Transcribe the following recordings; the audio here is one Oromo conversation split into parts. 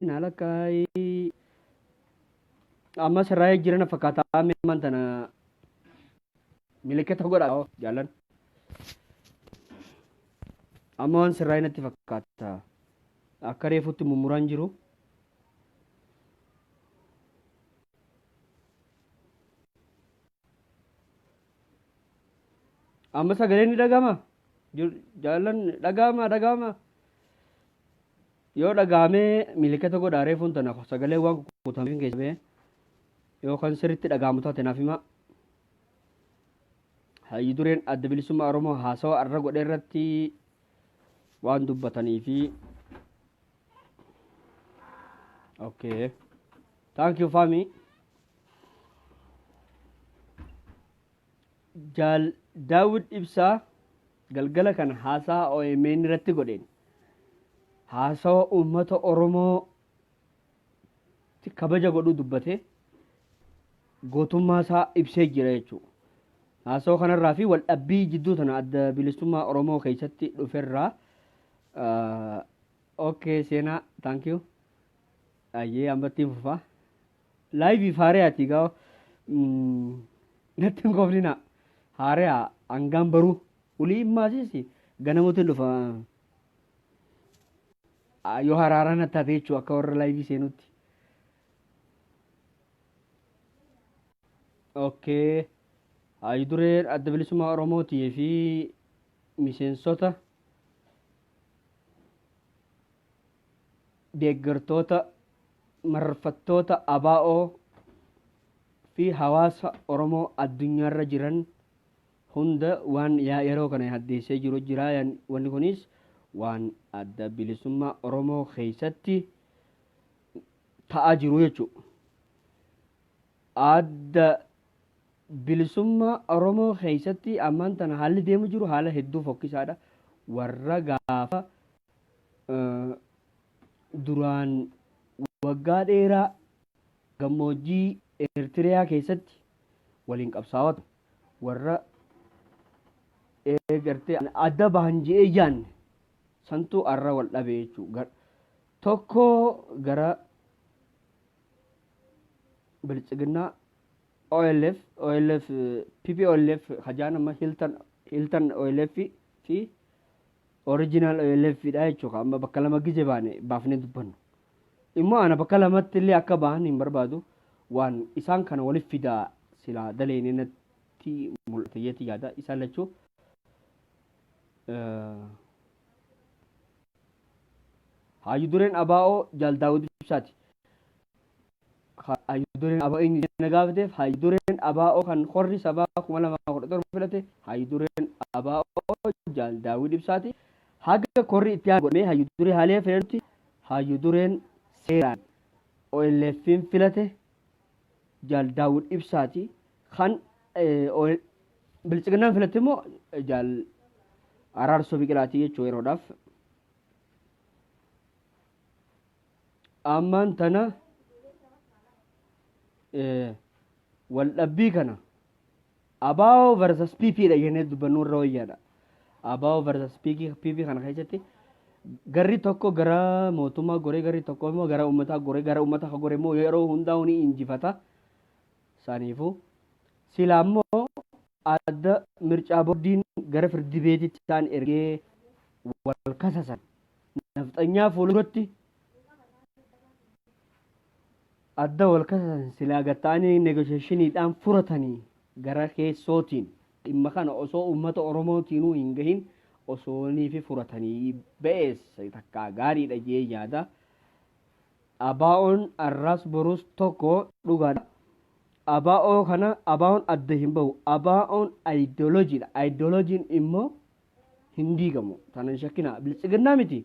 nalakai amma sirraa jirana fakkaataa meeman tana milikata godha jaalan amma waan sirraa natti fakkaata akka reefutti mummuraan jiru amma sagaleen ni dhagama jaalan dhagama yoo dhagaamee milikata godha reefuun tana sagalee waan kukutamee keessee yookaan sirriitti dhagaamu taate naaf hima hayyi dureen adda bilisummaa Oromoo haasawa arra godhe irratti waan dubbatanii fi okay thank you fami jaal daawud ibsaa galgala kan haasaa OMN irratti godheen haasawa uummata Oromoo kabaja godhuu dubbate gootummaa isaa ibsee jira jechuudha. Haasawa kanarraa fi wal dhabbii jidduu tana adda bilisummaa Oromoo keessatti dhuferraa okay seenaa thank you ayyee ambattiin fufaa live faareyaati gaa natti hin qofnina haareya hangaan baruu ulii immaasiisi ganamuutiin dhufa yoo haraara nattaate jechuu akka warra live seenutti okay hayyi dureen adda bilisummaa Oromootii fi miseensota deeggartoota marfattoota abaa'oo fi hawaasa Oromoo addunyaarra jiran hunda waan yeroo kana haddeessee jiru jira wanni kunis waan adda bilisummaa Oromoo keessatti ta'aa jiru jechuudha. Adda bilisummaa Oromoo keessatti ammaan tana haalli deemu jiru haala hedduu fokkisaadha. Warra gaafa duraan waggaa dheeraa gammoojjii Eertiriyaa keessatti waliin qabsaawatu warra eegartee adda bahan je'ee yaanne santuu arra wal dhabe jechuudha. Tokko gara bilchiginnaa OLF PPOLF hajaan amma Hilton OLF fi original OLF dha jechuudha. Amma bakka lama gije baafnee dubbannu. Immoo ana bakka lamatti illee akka bahan hin barbaadu waan isaan kana waliif fidaa silaa daleen natti mul'ate yeeti yaada isaan lachuu hayyu dureen abaa'oo jaal daawud ibsaati. Hayyu dureen abaa'oo inni nagaafateef hayyu dureen abaa'oo kan qorri sabaa 2017 filate hayyu dureen abaa'oo jaal daawud ibsaati. Haga qorri itti godhee hayyu duree haalee filatetti hayyu dureen seeraan OLF'n filate jaal daawud ibsaati. Kan bilchiginnaan filate immoo jaal araarsoo biqilaati jechuu yeroodhaaf. Ammaan tana wal dhabbii kana abaa'oo versus PP dha jennee dubbannu irra wayyaadha. Abaa'oo versus PP kana keessatti garri tokko gara mootummaa goree garri tokko immoo gara uummataa goree gara uummataa goree immoo yeroo hundaa ni injifata. Saniifuu silaa immoo adda mircaa boordiin gara firdi beetitti isaan ergee wal kasasan nafxanyaa fuulduratti adda wal kasasan silaa gattaanii negotiationiidhaan furatanii gara keessootiin dhimma kana osoo uummata Oromootiinuu hin gahin osoonii fi furatanii ba'ees takkaa gaariidha jee yaada. Abaa'oon arraas boruus tokko dhugaadha. Abaa'oo kana abaa'oon adda hin bahu. Abaa'oon ayidooloojiidha. Ayidooloojiin immoo hin diigamu. Tanan shakkina bilchiginnaa miti.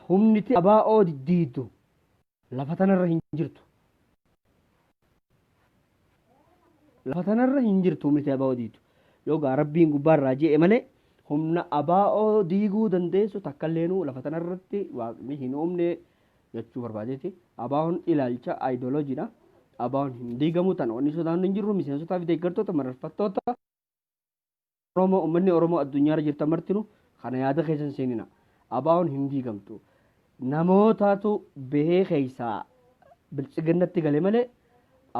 Humniti abaa'oo diidu lafa tanarra hin jirtu. Lafa tanarra hin jirtu humniti abaa'oo diidu. Yookaan rabbiin gubbaarraa je'e malee humna abaa'oo diiguu dandeessu takkaleenuu lafa tanarratti waaqni hin uumne jechuu barbaadeeti. Abaa'oon ilaalcha ayidooloojiidha. Abaa'oon hin diigamu tan wanni sodaan hin jirru miseensotaa fi deeggartoota mararfattoota uummanni Oromoo addunyaarra jirtan martinu kana yaada keessan seenina. Abaa'oon hin diigamtu. namootatu bahee keessaa bilchiginnatti gale malee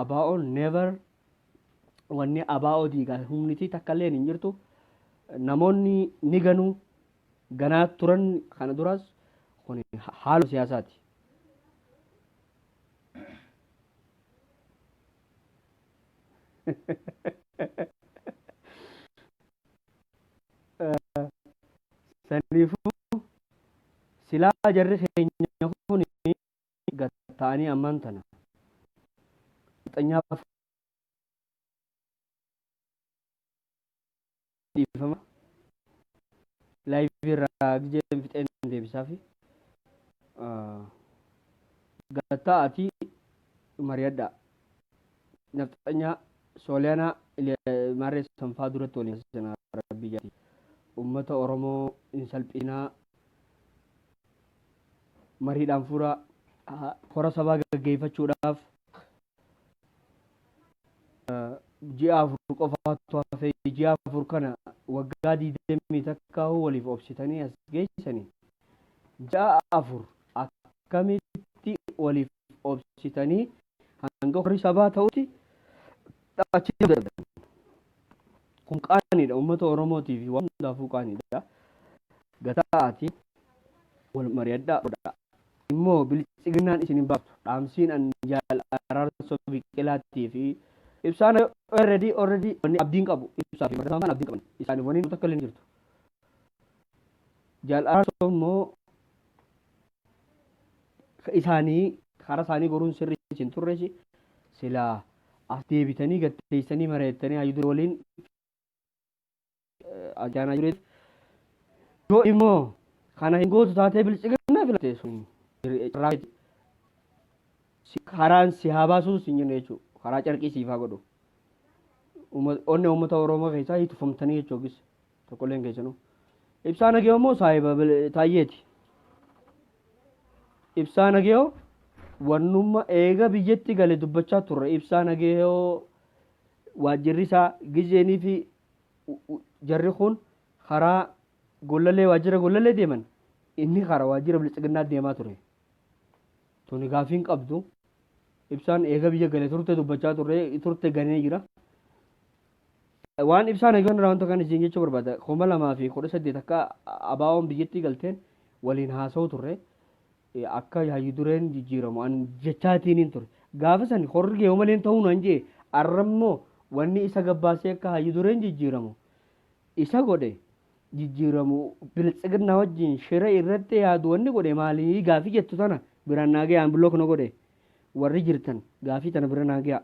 abaa'oon never wanni abaa'oo diigaa humnitii takka illee hin jirtu. Namoonni ni ganuu ganaa turan kana duras kun haala siyaasaati. Saniifuu silaa jarri keenya kun gatta'anii ammaan tana maxxanyaaf dhiifama laayivii irraa gijeen fixeen deebisaa fi gatta'atii mari'adhaa nafxanyaa sooliyaanaa maarree sanfaa duratti waliin sana rabbii jaati ummata oromoo hin salphinaa mariidhaan fuura hora sabaa gaggeeffachuudhaaf ji'a afur qofaatu hafee ji'a afur kana waggaa 20 takkaa waliif obsitanii as geessanii ji'a afur akkamitti waliif obsitanii hanga horii sabaa ta'utti achi darban kun qaaniidha ummata oromootiif waan hundaafuu qaaniidha gatta'aati wal mari'adhaa immoo bilchiginnaan isin hin baaftu dhaamsiin an jaal araarsoo biqilaatii fi ibsaan already wanni abdiin qabu ibsaa fi martamaan abdiin qaban isaaniif wanni takka illee jirtu jaal araarsoo immoo isaanii karaa isaanii goruun sirrii isin turreesi silaa as deebitanii gatteessanii mareettanii hayyudur waliin ajaanaa jireet yoo immoo kana hin gootu taatee bilchiginnaa filatte sun karaan si haa baasuu sin jennu jechuudha. Karaa carqii siif haa godhu. Onne uummata Oromoo keessaa hiitufamtanii jechuudha tokkolleen keessanuu. Ibsaa nagee immoo saayiba taayyeeti. Ibsaa nagee wannumma eega biyyatti gale dubbachaa turre ibsaa nagee waajjirri isaa gizeenii fi jarri kun karaa gollalee waajjira gollalee deeman inni karaa waajjira bilchiginnaa deemaa ture. Tuni gaaffiin qabdu ibsaan eega biyya gale turte dubbachaa turte ganee jira. Waan ibsaan eegan irraa wanta kan isin jechuu barbaada 2018 akka abaa'oon biyyatti galteen waliin haasa'u turre akka hayyudureen jijjiiramu an jechaatiin hin ture. Gaafa san horri yoo maleen ta'uu nan jee arrammoo wanni isa gabbaasee akka hayyudureen jijjiiramu isa godhe jijjiiramu bilchiginnaa wajjin shira irratti yaadu wanni godhe maalii gaaffii jettu tana biraan naagee aan bilook na godhe warri jirtan gaaffii tana bira naagee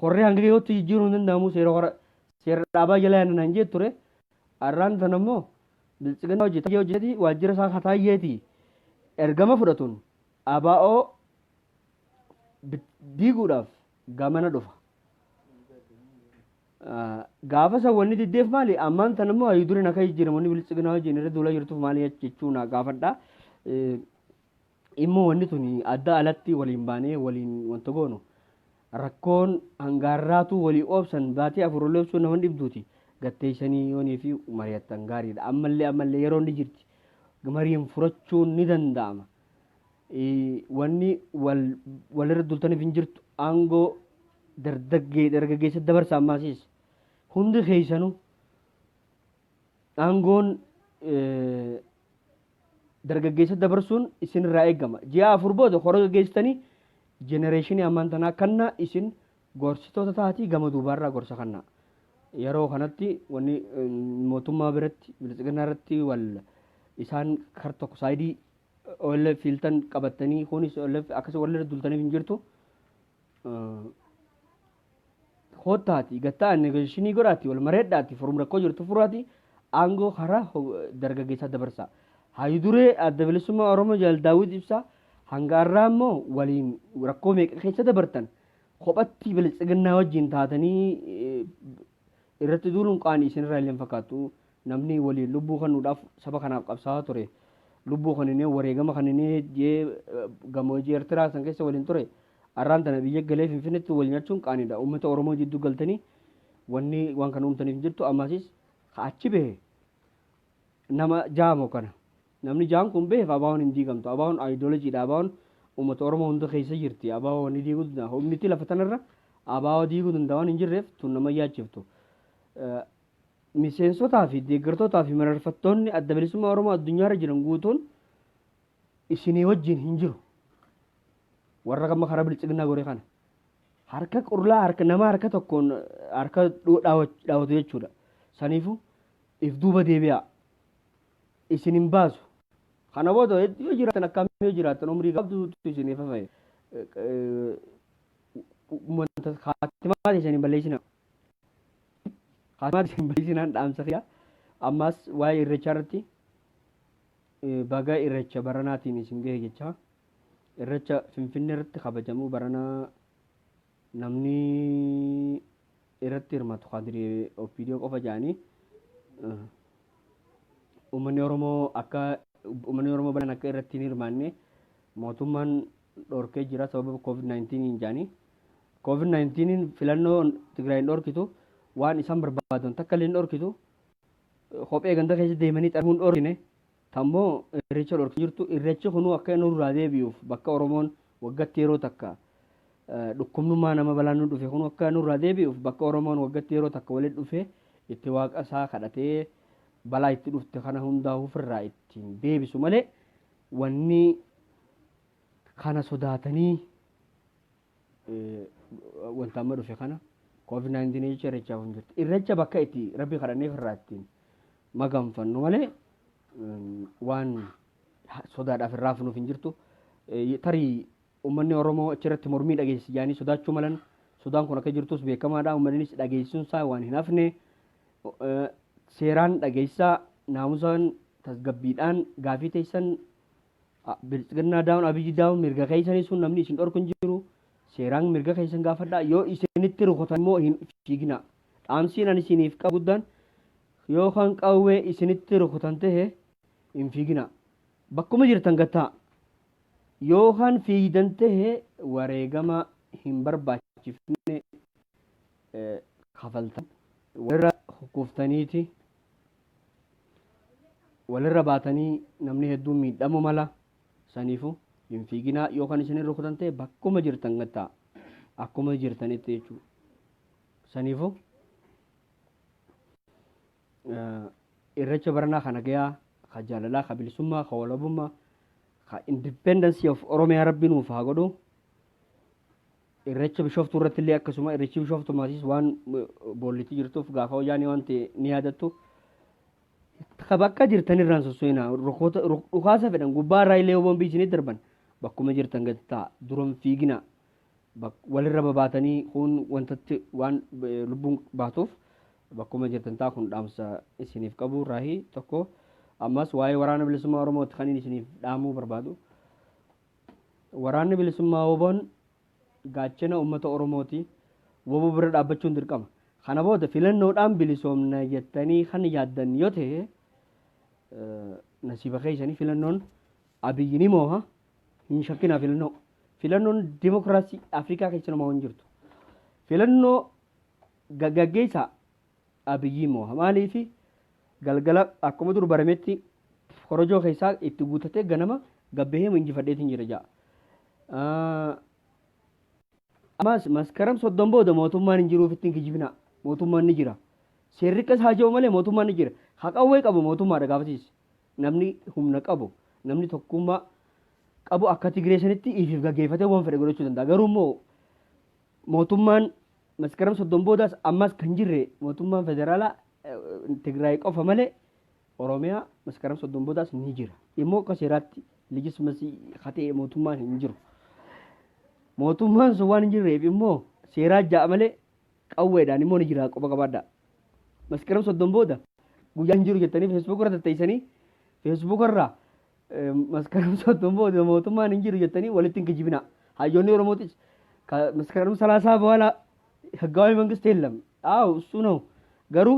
horree hanga yootti jijjiiruu hin danda'amu seera dhaabaa jala yaanan jee ture arraan tana immoo bilchiginnaa hojjetee waajjira isaa kataayyeeti ergama fudhatuun abaa'oo diiguudhaaf gamana dhufa. Gaafa san wanni diddeef maali ammaan tan immoo hayyuduriin akka jijjiiramoonni bilchiginnaa wajjin irra duula jirtuuf maali jechuun gaafadha. Immoo wanni tuni adda alatti waliin baanee waliin wanta goonu rakkoon hangaarraatu walii oobsan baatee afurollee obsuun nama dhibduuti gatteessanii yoonii fi mari'attan gaariidha. Ammallee yeroo inni jirti mariin furachuun ni danda'ama. Wanni walirra dultaniif hin jirtu aangoo dargaggeessa dabarsa ammaasiis hundi keessanuu aangoon dargaggeessa dabarsuun isin irraa eegama. Ji'a afur booda hora gaggeessitanii jenereeshinii ammaan tanaa kanna isin gorsitoota taatii gama duubaarraa gorsa kanna. Yeroo kanatti wanni mootummaa biratti bilchiginnaa irratti wal isaan kar tokko saayidii oolle fiiltan qabatanii kunis oolle akkasii walirra dultaniif hin jirtu. Hottaati gattaan negooshinii godhaati wal mareedhaati furum rakkoo jirtu furaati aangoo karaa dargaggeessaa dabarsa. Hayyuduree adda bilisummaa Oromoo jaal daawud ibsaa hanga irraa immoo waliin rakkoo meeqa keessa dabartan kophatti bilchiginnaa wajjin taatanii irratti duuluun qaanii isin irraa illee fakkaatu namni waliin lubbuu kennuudhaaf saba kanaaf qabsaa'aa ture lubbuu kaninee wareegama kaninee jee gammoojjii Eertiraa san keessa waliin ture arraan tana biyya galee Finfinneetti wal nyaachuun qaaniidha. Uummata Oromoo jidduu galtanii wanni waan kana uumtaniif jirtu ammaasis achi bahe nama jaamoo kana namni jaan kun beef abaawon hin diigamtu abaawon ideolojiidha abaawon uummata oromoo hunda keessa jirti abaawon ni diiguu danda'a humniti lafa tanarra abaawoo diiguu danda'an hin jirreef tun nama yaachiftu miseensotaa fi deeggartootaa fi mararfattoonni adda bilisummaa oromoo addunyaarra jiran guutuun isinii wajjin hin jiru warra gamma karaa bilchiginaa goree kana harka qurlaa harka nama harka tokkoon harka dhaawatu jechuudha saniifu if duuba deebi'a isin hin baasu kana booda yoo jiraatan akkamii yoo jiraatan umrii qabdu isiniif hafe wanta kaatimaa isiniin balleessina kaatimaa isiniin balleessinaan dhaamsa kiyya ammas waa'ee irreechaa irratti baga irreecha baranaatiin isin gahe jecha irreecha finfinnee irratti kabajamu baranaa namni irratti hirmatu kaadirii opiidiyoo qofa jedhanii uummanni oromoo balan akka irratti hin hirmaanne mootummaan dhorkee jira sababa covid-19 jedhanii covid-19 filannoo Tigraay dhorkitu waan isaan barbaadan takka illee dhorkitu kophee ganda keessa deemanii xarmuun dhorkine tammoo irreecha dhorkee jirtu irreechi kunuu akka inni nurraa deebi'uuf bakka oromoon waggaatti yeroo takka dhukkubnummaa nama balaan nu dhufe kunuu akka nurraa deebi'uuf bakka oromoon waggaatti yeroo takka walitti dhufe itti waaqa isaa kadhatee balaa itti dhufte kana hundaa ofirraa ittiin deebisu malee wanni kana sodaatanii wanta amma dhufe kana covid-19 jecha irreechaaf hin jirtu irreecha bakka itti rabbi kadhannee irraa ittiin maganfannu malee waan sodaadhaaf irraa funuuf hin jirtu tarii uummanni oromoo achirratti mormii dhageessi jaanii sodaachuu malan sodaan kun akka jirtus beekamaadha uummannis dhageessuun isaa waan hin hafne seeraan dhageessaa naamusaan tasgabbiidhaan gaafii teessan bilchiginnaa daawun abiyyi daawun mirga keessanii sun namni isin dhorku hin jiru seeraan mirga keessan gaafadhaa yoo isinitti rukutan immoo hin fiigina dhaamsiin ani isiniif qabu guddaan yoo kan qawwee isinitti rukutan tahe hin fiigina bakkuma jirtan gattaa yoo kan fiigdan tahe wareegama hin barbaachifne kafaltan warra hukuftaniiti walirra baatanii namni hedduun miidhamu mala saniifu hin fiiginaa yookaan isin rukutan ta'e bakkuma jirtan gattaa akkuma jirtanitti jechuudha saniifu irreecha baranaa kana gayaa ka jaalalaa ka bilisummaa ka walabummaa ka independence of oromiyaa rabbiin nuuf haa godhu irreecha bishooftuu irratti illee akkasuma irreechi bishooftuu maasiis waan boollitti jirtuuf gaafa hojjaanii waan ta'e ni yaadattu bakka jirtan irraan sossoina dhukaasa fedhan gubbaa irraa illee boombii isinii darban bakkuma jirtan gattaa duran fiigina walirra babaatanii kun wantatti waan lubbuun baatuuf bakkuma jirtan taa kun dhaamsa isiniif qabu raahii tokko ammas waa'ee waraana bilisummaa oromooti kan isiniif dhaamuu barbaadu waraanni bilisummaa oboon gaachana uummata oromooti woboo bira dhaabbachuun dirqama kana booda filannoodhaan bilisoomna jettanii kan yaaddan yoo ta'e nasiiba keessanii filannoon abiyyi ni mooha hin shakkinaa filannoon dimokiraasii afrikaa keessa namaa hin jirtu filannoo gaggeessaa abiyyi mooha maaliifi galgala akkuma dur barametti korojoo keessaa itti guutatee ganama gabbahee injifadheetiin jira ja'a ammas maskaram 30 booda mootummaan hin jiruuf ittiin kijibina mootummaan ni jira seerri qas haa jiru malee mootummaan ni jira haqawwee qabu mootummaadha gaafasiis namni humna qabu namni tokkummaa qabu akka Tigreesanitti ifiif gaggeeffatee waan fedhe godhachuu danda'a garuu immoo mootummaan maskaram 30 boodaas ammas kan jirre mootummaan federaalaa Tigraay qofa malee Oromiyaa maskaram 30 boodaas ni jira immoo akka seeraatti leejismasii hatee mootummaan hin jiru mootummaan sun waan hin jirreef immoo seeraa ja'a malee qawweedhaan immoo ni jira qofa qabaadha maskaram 30 booda guyyaan jiru jettanii feesbuuk irra tatteessanii feesbuuk irraa maskaram 30 booda mootummaan hin jiru jettanii walitti hin kijibina hayyoonni oromootis maskaram 30 በኋላ ህጋዊ መንግስት የለም አው እሱ ነው ገሩ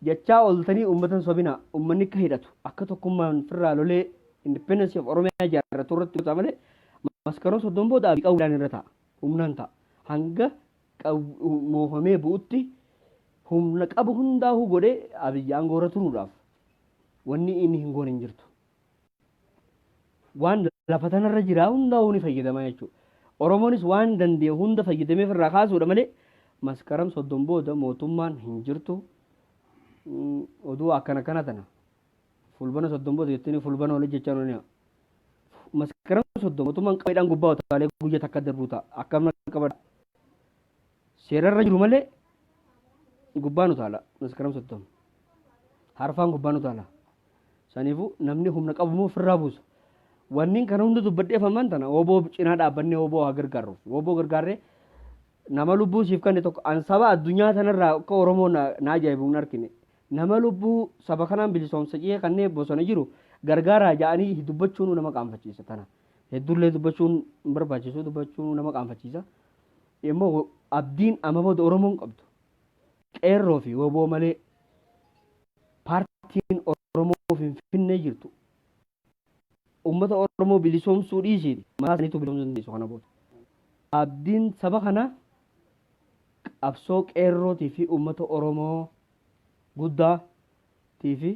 jecha oltanii ummatan sobina ummanni akka hidhatu akka tokkummaan firraa lolee independence of oromiyaa jaarratu irratti ta'e malee maskaram 30 booda qawwaan irra ta'a humnaan ta'a hanga moofamee bu'utti humna qabu hundaa'u godhee abiyyaan goora turuudhaaf wanni inni hin goone hin jirtu waan lafa tanarra jira hundaa'uu ni fayyadama jechuudha. Oromoonis waan danda'e hunda fayyadameef irraa kaasuudha malee maskaram 30 booda mootummaan hin jirtu. Oduu akkana kana tana fulbana 30 booda jettanii fulbana olii jechaa nooni maskaram 30 mootummaan qabeedhaan gubbaa utaalee guyyaa takka darbuu ta'a akkam qabadha seerarra jiru malee gubbaan utaala maskaram 30 harfaan gubbaan utaala saniifuu namni humna qabu moo ofirraa buusa. Wanni kana hunda dubbadheef ammaan tana oboo cinaa dhaabbannee oboo haa gargaarruuf oboo gargaarree nama lubbuu siif kanne tokko an saba addunyaa tanarraa akka Oromoo na ajaa'ibuun argine nama lubbuu saba kanaan bilisoomsa ciyee kanneen bosona jiru gargaaraa ja'anii dubbachuun nama qaanfachiisa tana hedduullee dubbachuun barbaachisu dubbachuun nama qaanfachiisa immoo abdiin amma booda Oromoon qabdu qeerroo fi oboo malee paartiin Oromoo finfinnee jirtu ummata Oromoo bilisoomsuu dhiisiiti maasaniitu bilisoomsuu dhiisu kana booda abdiin saba kana qabsoo qeerrootii fi ummata Oromoo guddaatii fi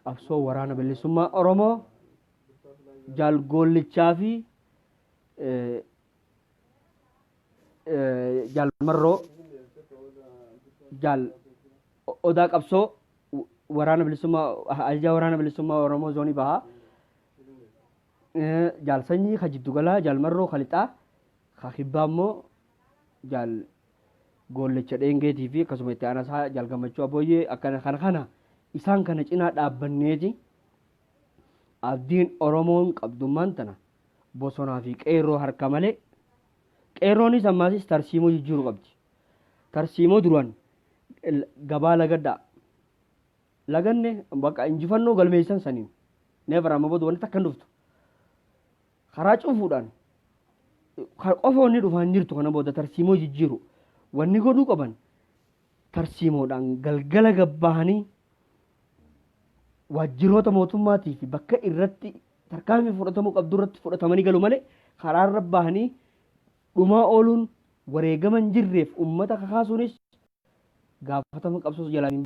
qabsoo waraana bilisummaa Oromoo jaal gollichaa fi jaal marroo jaal odaa qabsoo waraana bilisummaa ajajaa waraana bilisummaa Oromoo zoonii bahaa jaal sanyii ka jiddu galaa jaal marroo kalixaa ka kibbaa immoo jaal gollicha dheengeetii fi akkasuma itti aanasaa jaal gammachuu abooyyee akkana kana isaan kana cinaa dhaabbanneeti abdiin Oromoon qabdummaan tana bosonaa fi qeerroo harka malee qeerroonis ammaasis tarsiimoo jijjiiruu qabdi. Tarsiimoo duraan gabaa lagaddaa laganne bakka injifannoo galmeessan saniin neefara amma booda wanti takka hin dhuftu karaa cufuudhaan qofoonni dhufaan jirtu kana booda tarsiimoo jijjiiru wanni godhuu qaban tarsiimoodhaan galgala gabbahanii waajjiroota mootummaatii fi bakka irratti tarkaanfii fudhatamuu qabdu irratti fudhatamanii galu malee karaarra bahanii dhumaa ooluun wareegaman jirreef ummata kakaasuunis gaafatama qabsoos jalaan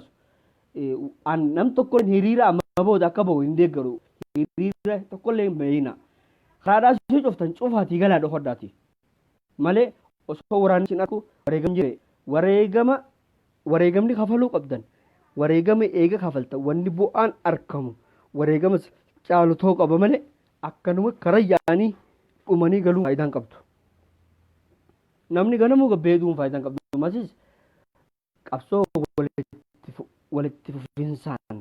nam tokko hiriira amma booda akka bahu hin deeggaru hiriira tokkollee hin beeyna karaadhaa ishee cuftan cufaatii galaa dhofaddaati malee osoo waraanni sin arku wareegam jire wareegamni kafaluu qabdan wareegama eega kafalta wanni bu'aan arkamu wareegama caalu ta'uu qaba malee akkanuma karaa yaa'anii dhumanii galuu faayidaan qabdu. Namni ganamuu gabbeeduun faayidaan qabdu masis qabsoo walitti fufinsaan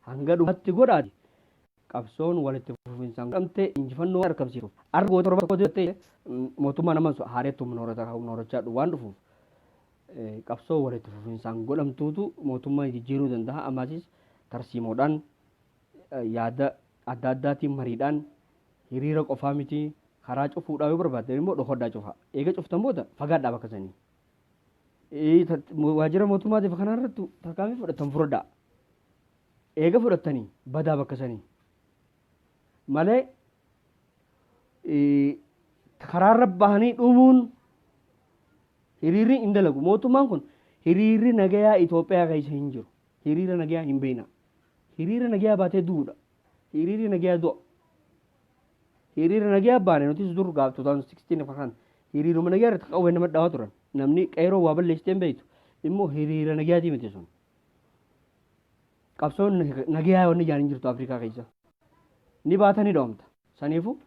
hanga dhumatti godhaati qabsoon walitti fufinsaan godhamtee injifannoo argamsiisuuf argoo torba tokko ta'e mootummaa nama haareettu noorachaa waan dhufuuf qabsoo walitti fufinsaan godhamtuutu mootummaa jijjiiruu danda'a ammaasis tarsiimoodhaan yaada adda addaatiin mariidhaan hiriira qofaa miti karaa cufuudhaa yoo barbaaddan immoo dhokodhaa cufa eega cuftan booda fagaadhaa bakka sanii waajjira mootummaatiif kanarratti tarkaanfii fudhatan fudhadhaa eega fudhattanii badaa bakka sanii malee karaarra bahanii dhumuun hiriirri hin dalagu mootummaan kun hiriirri nagayaa Itoophiyaa keessa hin jiru hiriira nagayaa hin beekna hiriira nagayaa baatee duudha hiriirri nagayaa du'a hiriira nagayaa baane nutis dur gaaf 2016 fakkaan hiriiruma nagayaa irratti qawwee nama dhaawaa turan namni qeeroo waa balleessitee hin beektu immoo hiriira nagayaatii miti sun qabsoon nagayaa wanni jaan hin jirtu Afrikaa keessa ni baatanii dhoomta saniifu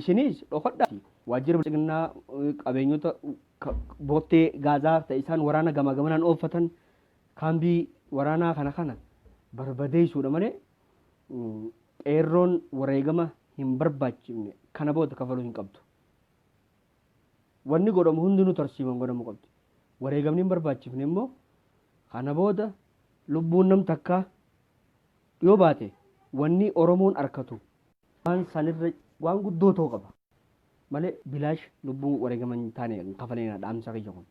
isinis dhokadhaati waajjira bilchiginaa qabeenyota boottee gaazaa ta'e isaan waraana gama gamanaan ooffatan kaambii waraanaa kana barbadeessuudha malee qeerroon wareegama hin barbaachifne kana booda kafaluu hin qabdu. Wanni godhamu hundinuu tarsiimaan godhamu qabdi. Wareegamni hin barbaachifne immoo kana booda lubbuun nam takkaa yoo baate wanni Oromoon arkatu waan sanirra waan guddoo ta'uu qaba. malee bilaash lubbuu wareegaman taane kafaleen dhaamsa kiyya kun.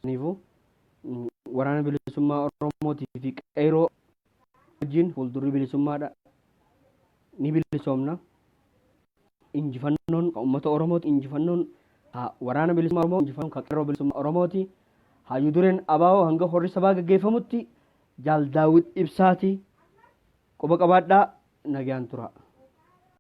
Saniifuu waraana bilisummaa Oromootii fi qeeroo wajjin fuuldurri bilisummaadha ni bilisoomna. Injifannoon uummata Oromooti injifannoon waraana bilisummaa Oromoo injifannoon kan qeeroo bilisummaa Oromooti. Hayyuu dureen abaa'oo hanga horri sabaa gaggeeffamutti jaal daawud ibsaati quba qabaadhaa nagaan tura.